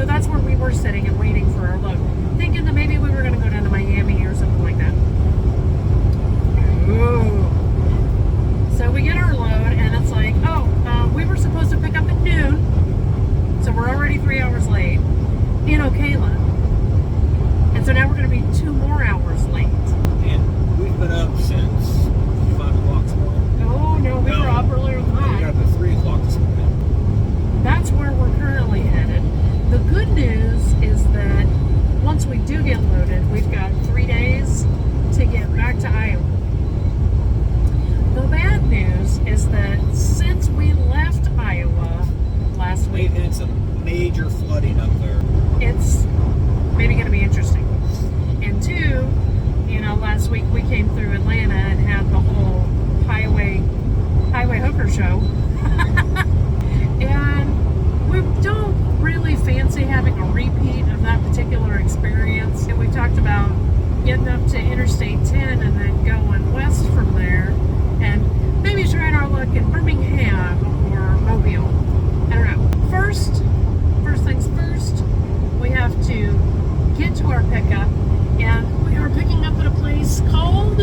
So that's where we were sitting and waiting for our load, thinking that maybe we were going to go down to Miami or something like that. Ooh. So we get our load, and it's like, we were supposed to pick up at noon, so we're already 3 hours late in Ocala. And so now we're going to be 2 more hours late. And we've been up since 5 o'clock this morning. Oh, no, we were up earlier than We got that. up at 3 o'clock this morning. That's where we're currently headed. The good news is that once we do get loaded, we've got 3 days to get back to Iowa. The bad news is that since we left Iowa last week, We've had some major flooding up there. it's maybe going to be interesting. And two, last week we came through Atlanta and had the whole highway hooker show. And we don't really fancy having a repeat of that particular experience. And we talked about getting up to Interstate 10 and then going west from there and maybe trying our luck in Birmingham or Mobile. I don't know. First things first, we have to get to our pickup, and we are picking up at a place called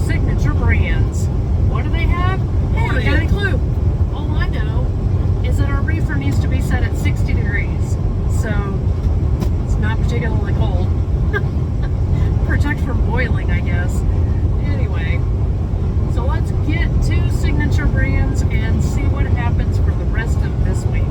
Signature Brands. What do they have? Hey, I got any clue. All I know is that our reefer needs to be set at 60 degrees, so it's not particularly cold. Protect from boiling, I guess. Anyway, so let's get to Signature Brands and see what happens for the rest of this week.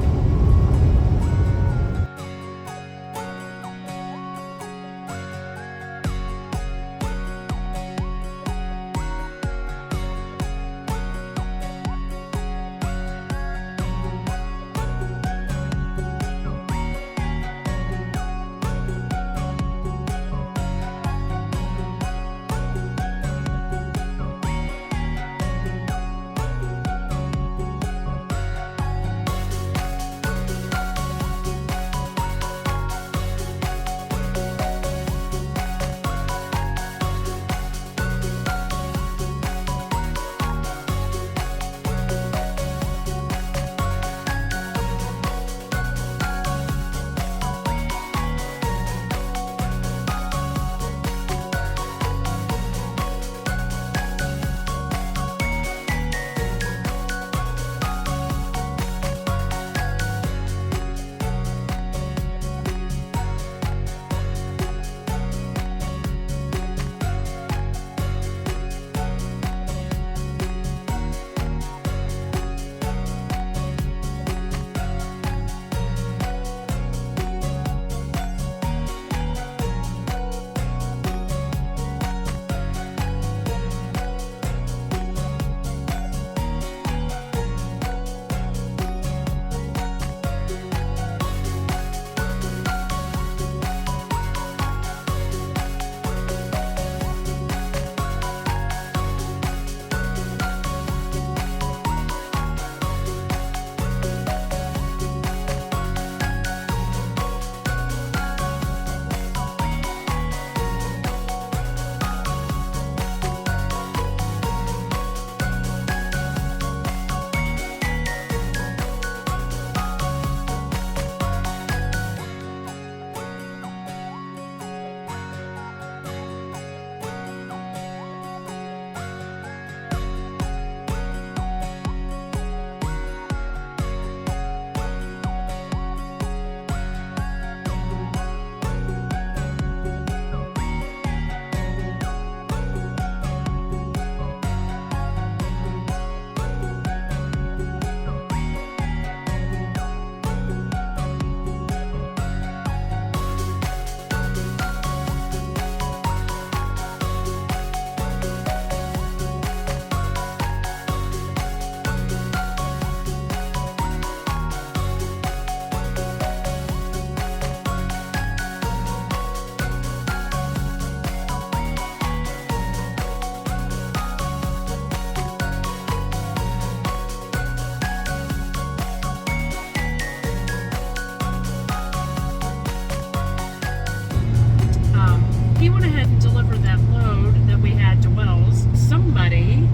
He went ahead and delivered that load that we had to Wells. Somebody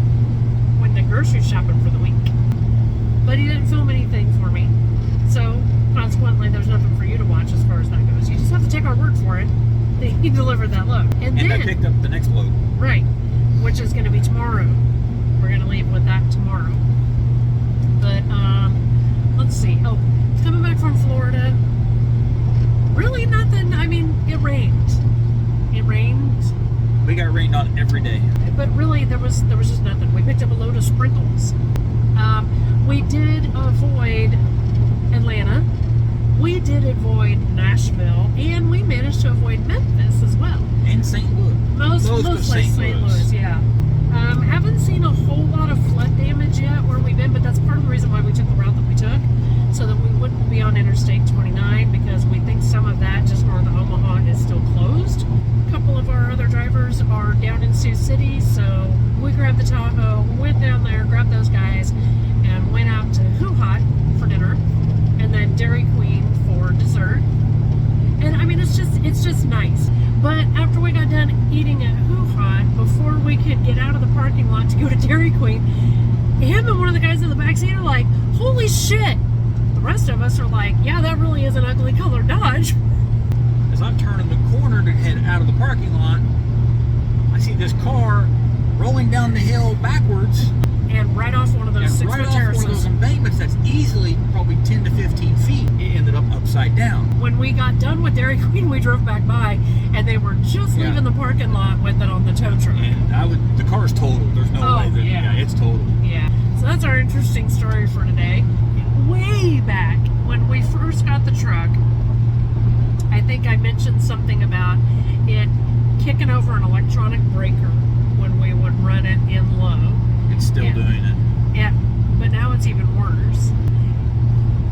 went to grocery shopping for the week, but he didn't film anything for me. So consequently, there's nothing for you to watch as far as that goes. You just have to take our word for it that he delivered that load. And I picked up the next load. Right, which is going to be tomorrow. We're going to leave with that tomorrow. But let's see. Oh, coming back from Florida. Really nothing. I mean, it rained. It rained. We got rained on every day. But really, there was just nothing. We picked up a load of sprinkles. We did avoid Atlanta. We did avoid Nashville, and we managed to avoid Memphis as well. And St. Louis. Mostly St. Louis, yeah. Haven't seen a whole lot of flood damage yet where we've been, but that's part of the reason why we took the route that we took, so that we wouldn't be on Interstate 29, because we think some of that just north of Omaha is still closed. A couple of our other drivers are down in Sioux City, so we grabbed the Tahoe, went down there, grabbed those guys, and went out to Hoo Hot for dinner, and then Dairy Queen for dessert. And I mean, it's just nice. But after we got done eating at Hoo Hot, before we could get out of the parking lot to go to Dairy Queen, him and one of the guys in the backseat are like, "Holy shit!" The rest of us are like, "Yeah, that really is an ugly color Dodge." As I'm turning the corner to head out of the parking lot, I see this car rolling down the hill backwards. And right off one of those And 6 right foot off terraces. one of those embankments that's easily probably 10 to 15 feet, it ended up upside down. When we got done with Dairy Queen, we drove back by, and they were just leaving the parking lot with it on the tow truck. And the car's totaled. There's no way that, it's totaled. Yeah. So that's our interesting story for today. Way back when we first got the truck, I think I mentioned something about it kicking over an electronic breaker when we would run it in low. It's still doing it. Yeah, but now it's even worse.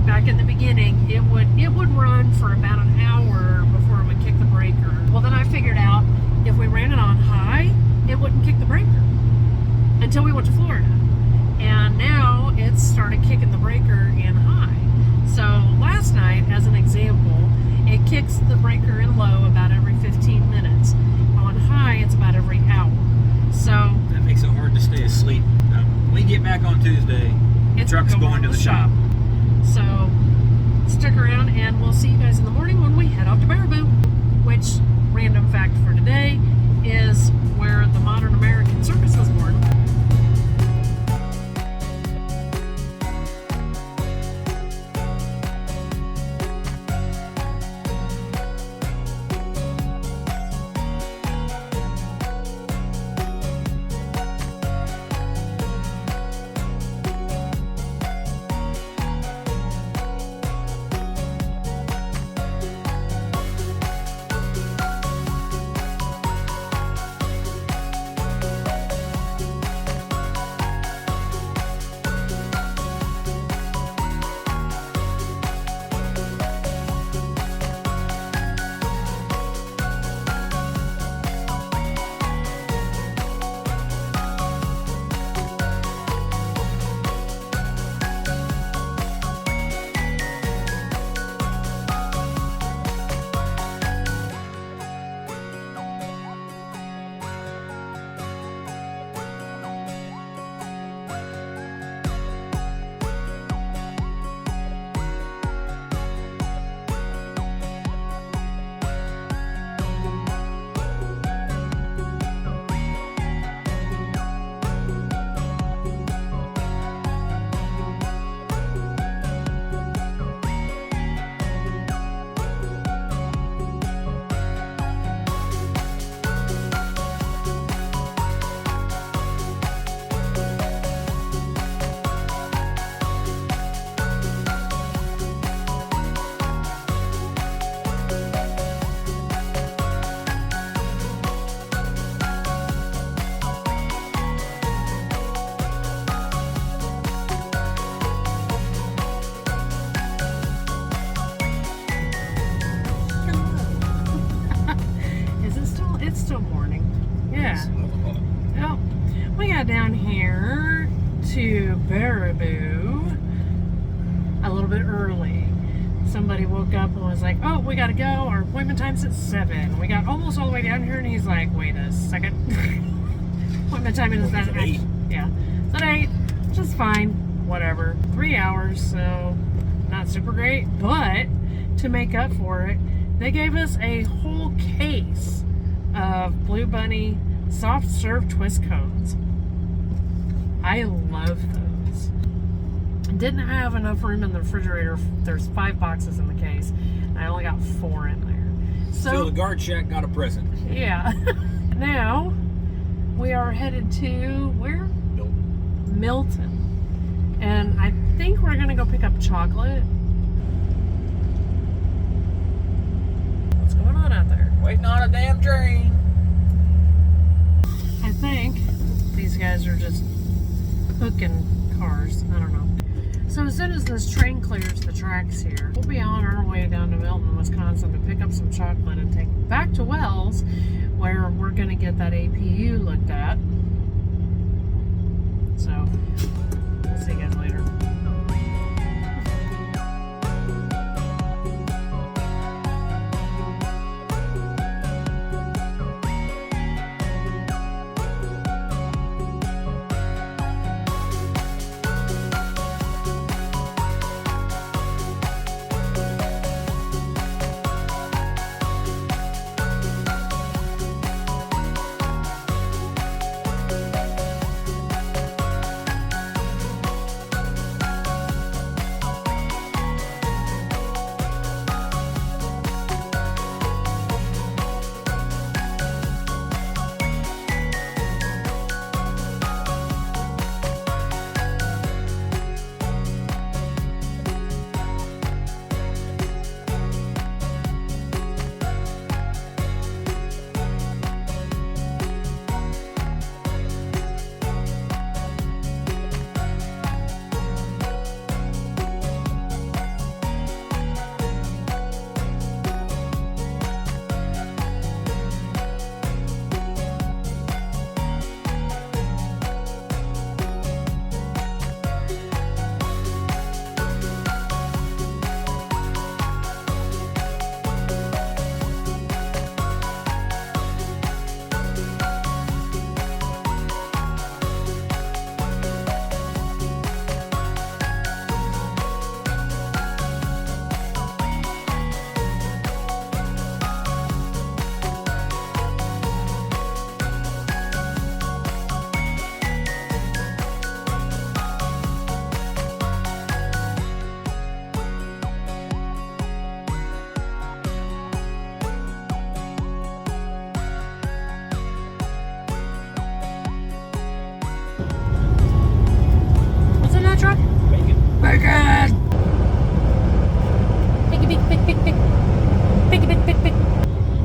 Back in the beginning, it would run for about an hour before it would kick the breaker. Well, then I figured out if we ran it on high, it wouldn't kick the breaker until we went to Florida. And now it's started kicking the breaker in high. So last night, as an example, it kicks the breaker in low about every 15 minutes. On high, it's about every hour. So that makes it hard to stay asleep. When we get back on Tuesday, the truck's going to the shop. So stick around, and we'll see you guys in the morning when we head off to Baraboo. Which, random fact for today, is where the modern American circus was born. Down here to Baraboo a little bit early. Somebody woke up and was like, "Oh, we gotta go. Our appointment time's at 7." We got almost all the way down here, and he's like, "Wait a second. Appointment time is at 8." Yeah, it's at 8, which is fine. Whatever. 3 hours, so not super great, but to make up for it, they gave us a whole case of Blue Bunny soft serve twist cones. I love those. Didn't have enough room in the refrigerator. There's 5 boxes in the case, and I only got 4 in there. So the guard shack got a present. Yeah. Now we are headed to where? Milton. And I think we're gonna go pick up chocolate. What's going on out there? Waiting on a damn train. I think these guys are just hooking cars. I don't know. So as soon as this train clears the tracks here, we'll be on our way down to Milton, Wisconsin to pick up some chocolate and take it back to Wells, where we're going to get that APU looked at. So, we'll see you guys later.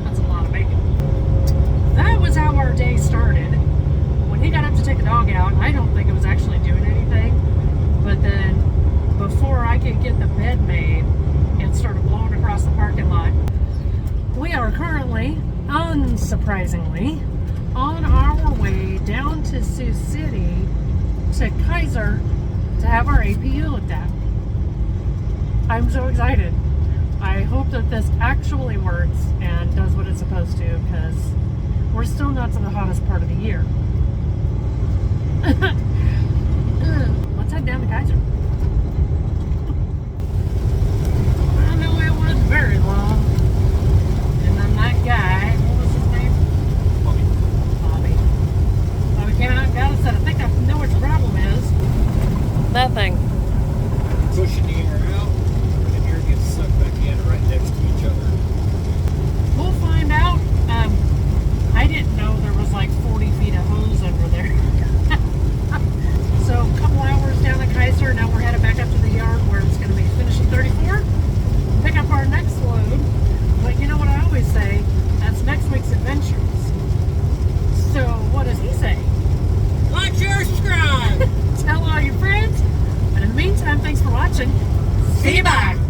That's a lot of bacon. That was how our day started. When he got up to take the dog out, I don't think it was actually doing anything. But then, before I could get the bed made, it started blowing across the parking lot. We are currently, unsurprisingly, on our way down to Sioux City to Kaiser to have our APU looked at. I'm so excited. I hope that this actually works and does what it's supposed to, because we're still not to the hottest part of the year. Let's head down to Kaiser. I know it was very long. And then that guy, what was his name? Bobby. Bobby came out and got us, and I think I know what the problem is. That thing. Pushing the air out, and the air gets sucked back in right next to each other. We'll find out. I didn't know there was like 40 feet of hose under there. So a couple hours down at Kaiser, now we're headed back up to the yard where it's going to be finishing 34. Pick up our next load. But you know what I always say? That's next week's adventures. So what does he say? Like, share, subscribe! Tell all your friends. And in the meantime, thanks for watching. See you back.